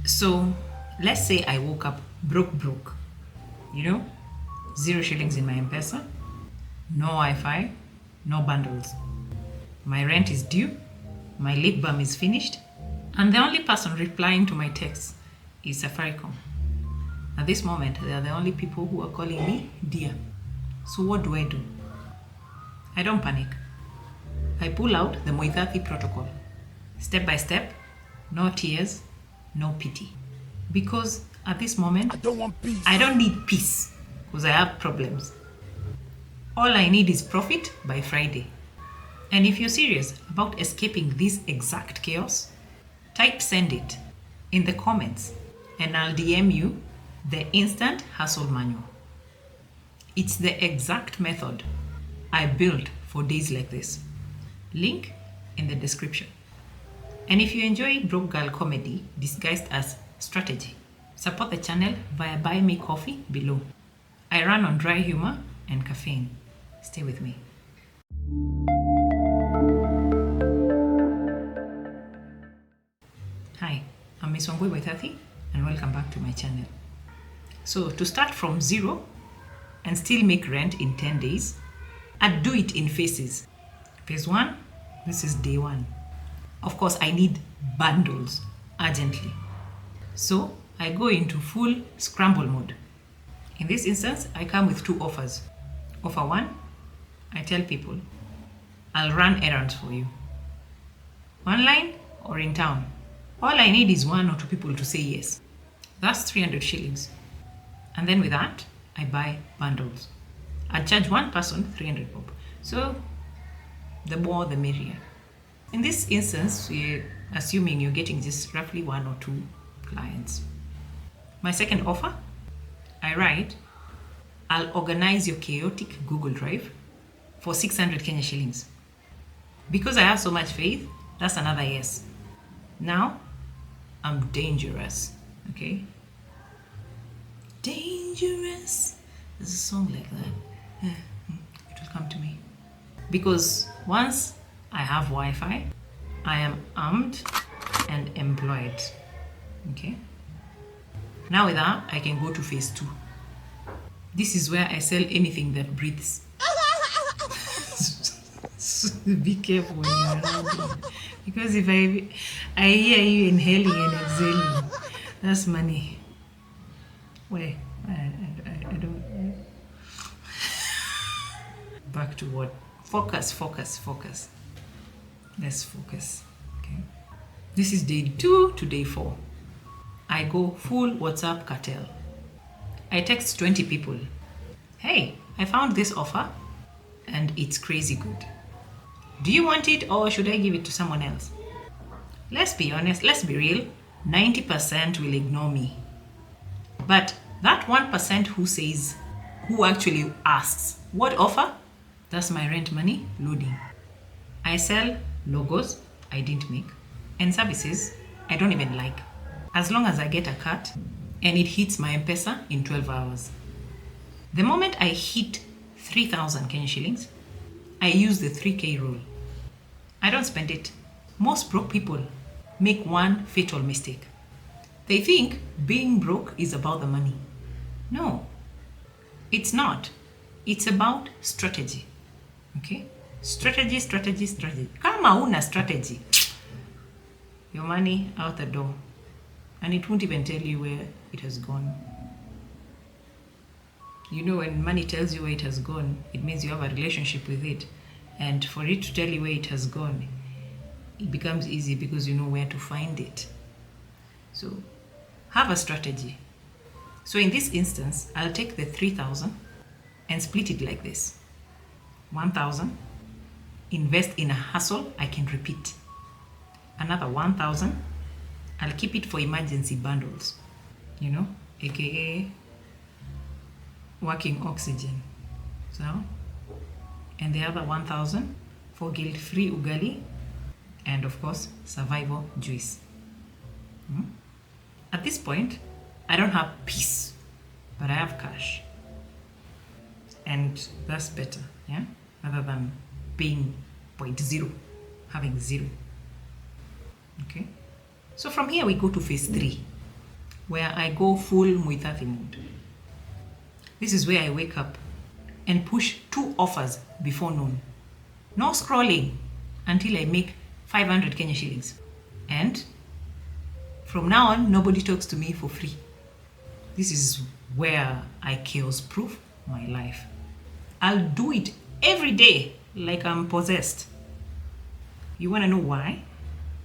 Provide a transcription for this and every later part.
So let's say I woke up broke, 0 shillings in my M-Pesa, no Wi-Fi, no bundles. My rent is due, my lip balm is finished, and the only person replying to my texts is Safaricom. At this moment, they are the only people who are calling me dear. So what do? I don't panic. I pull out the Moithathi protocol. Step by step, no tears, no pity. Because at this moment, I don't want peace. I don't need peace because I have problems. All I need is profit by Friday. And if you're serious about escaping this exact chaos, type send it in the comments and I'll DM you the instant hustle manual. It's the exact method I built for days like this. Link in the description. And if you enjoy broke girl comedy disguised as strategy, support the channel via buy me coffee below. I run on dry humor and caffeine. Stay with me. Hi, I'm Miss Wangui Moithathi and welcome back to my channel. So to start from 0 and still make rent in 10 days, I'd do it in phases. Phase 1, this is day 1. Of course, I need bundles urgently. So I go into full scramble mode. In this instance, I come with 2 offers. Offer 1, I tell people, I'll run errands for you. Online or in town. All I need is 1 or 2 people to say yes. That's 300 shillings. And then with that, I buy bundles. I charge 1 person 300 bob. So the more the merrier. In this instance, we're assuming you're getting just roughly 1 or 2 clients. My second offer, I write, I'll organize your chaotic Google Drive for 600 Kenya shillings. Because I have so much faith, that's another yes. Now, I'm dangerous, okay? Dangerous. There's a song like that. It will come to me. Because once I have Wi-Fi, I am armed and employed, okay? Now with that, I can go to phase 2. This is where I sell anything that breathes. So be careful when you're around me. Because if I hear you inhaling and exhaling, that's money. Wait, I don't. Back to what? Focus. Let's focus, okay? This is day 2 to day 4. I go full WhatsApp cartel. I text 20 people. Hey, I found this offer and it's crazy good. Do you want it or should I give it to someone else? Let's be honest, let's be real. 90% will ignore me. But that 1% who actually asks, what offer? That's my rent money loading. I sell logos I didn't make and services I don't even like. As long as I get a cut and it hits my M-Pesa in 12 hours. The moment I hit 3,000 Kenya shillings, I use the 3K rule. I don't spend it. Most broke people make one fatal mistake. They think being broke is about the money. No, it's not. It's about strategy. Okay? Strategy. Kama una strategy, your money out the door. And it won't even tell you where it has gone. You know, when money tells you where it has gone, it means you have a relationship with it. And for it to tell you where it has gone, it becomes easy because you know where to find it. So, have a strategy. So in this instance, I'll take the 3,000 and split it like this. 1,000, invest in a hustle I can repeat. Another 1,000, I'll keep it for emergency bundles, aka working oxygen. So, and the other 1,000 for guilt-free ugali and of course survival juice. At this point, I don't have peace, but I have cash. And that's better, yeah? Rather than being 0.0, having 0. Okay? So from here we go to phase 3. where I go full muithathi mode. This is where I wake up and push 2 offers before noon. No scrolling until I make 500 Kenya shillings. And from now on, nobody talks to me for free. This is where I chaos-proof my life. I'll do it every day like I'm possessed. You want to know why?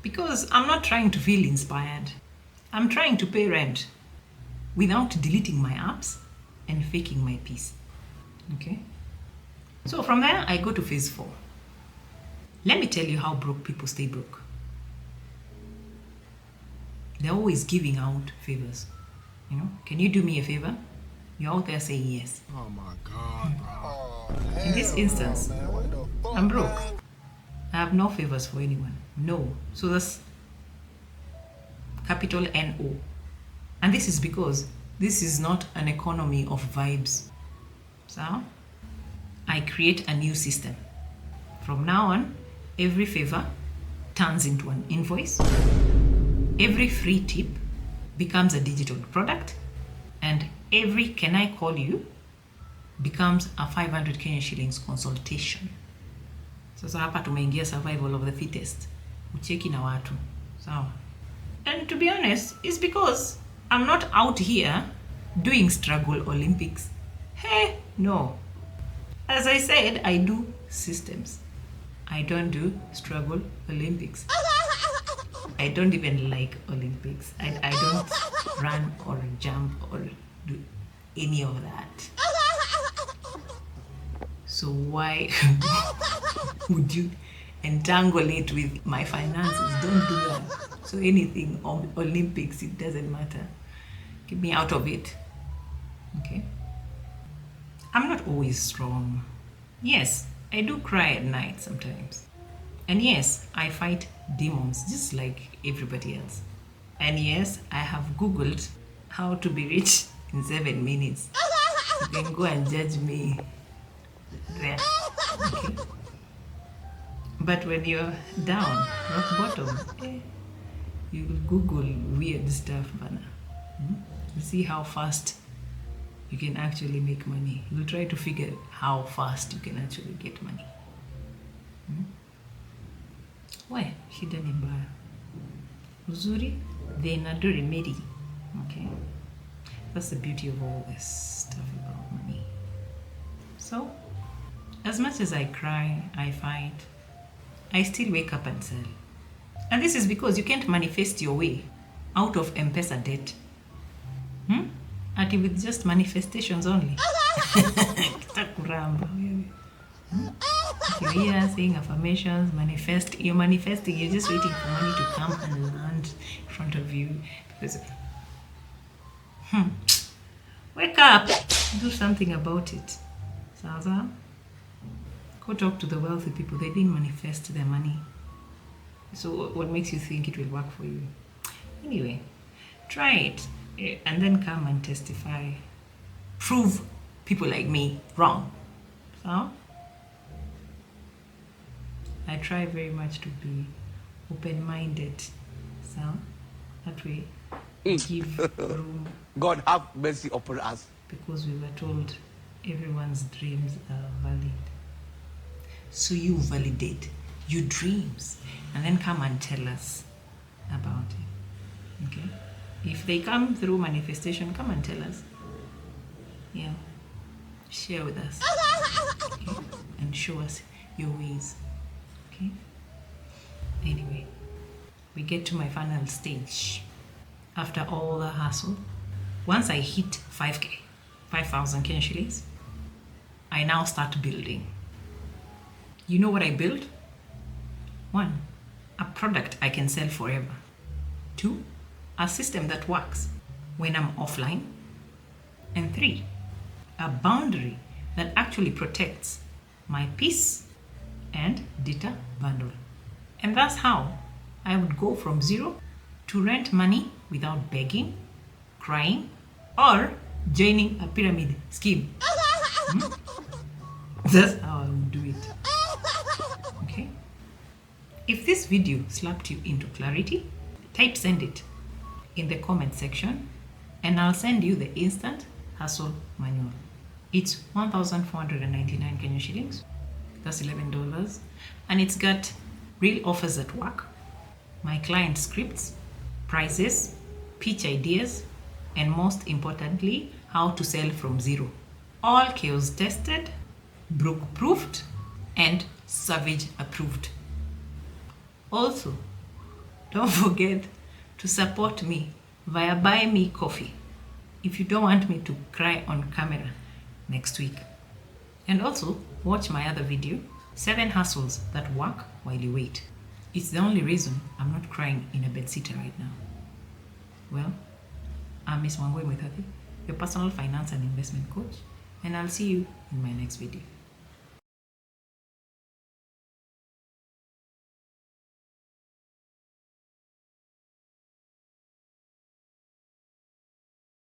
Because I'm not trying to feel inspired. I'm trying to pay rent without deleting my apps and faking my peace. Okay? So from there, I go to phase 4. Let me tell you how broke people stay broke. They're always giving out favors. You know, can you do me a favor? You're out there saying yes. Oh my God, bro. In this instance, I'm broke. I have no favors for anyone. No. So that's capital N-O. And this is because this is not an economy of vibes. So I create a new system. From now on, every favor turns into an invoice. Every free tip becomes a digital product. And every can I call you becomes a 500 Kenyan shillings consultation. Sasa hapa tumeingia survival of the fittest. Ucheki na watu. Sawa. And to be honest, it's because I'm not out here doing struggle Olympics. Hey, no. As I said, I do systems. I don't do struggle Olympics. I don't even like Olympics. I don't run or jump or do any of that. So why would you entangle it with my finances? Don't do that. So anything Olympics, it doesn't matter. Get me out of it. Okay? I'm not always strong. Yes, I do cry at night sometimes. And yes, I fight demons just like everybody else. And yes, I have Googled how to be rich in 7 minutes. You can go and judge me there. Okay? But when you're down, rock bottom, you'll Google weird stuff, Bana. You see how fast you can actually make money. You'll try to figure how fast you can actually get money. Why? Shida ni mbaya. Uzuri, they nado remedy. Okay? That's the beauty of all this stuff about money. So, as much as I cry, I fight, I still wake up and sell. And this is because you can't manifest your way out of M-Pesa debt. Ati with just manifestations only. Kitakuramba wewe. You're here saying affirmations, manifest. You're manifesting. You're just waiting for money to come and land in front of you. Because, wake up. Do something about it. Saza. Go talk to the wealthy people. They didn't manifest their money. So what makes you think it will work for you? Anyway, try it and then come and testify. Prove people like me wrong. So I try very much to be open-minded. So that way give room. God have mercy upon us. Because we were told everyone's dreams are valid. So you validate your dreams and then come and tell us about it. Okay? If they come through manifestation, come and tell us. Yeah. Share with us. Okay? And show us your ways. Okay? Anyway, we get to my final stage. After all the hustle, once I hit 5K, 5,000 Kenyan shillings, I now start building. You know what I build? 1, a product I can sell forever. 2, a system that works when I'm offline. And 3, a boundary that actually protects my peace and data bundle. And that's how I would go from 0 to rent money without begging, crying, or joining a pyramid scheme. That's how I would do it. Okay? If this video slapped you into clarity, type send it in the comment section And I'll send you the instant hustle manual. It's 1,499 Kenya shillings. That's $11. And it's got real offers at work, my client scripts, prices, pitch ideas, and most importantly, how to sell from zero. All chaos tested, broke proofed, and Savage approved. Also, don't forget to support me via Buy Me Coffee if you don't want me to cry on camera next week. And also, watch my other video, 7 hustles that work while you wait. It's the only reason I'm not crying in a bedsitter right now. Well, I'm Miss Wangwe Mwithathi, your personal finance and investment coach, and I'll see you in my next video.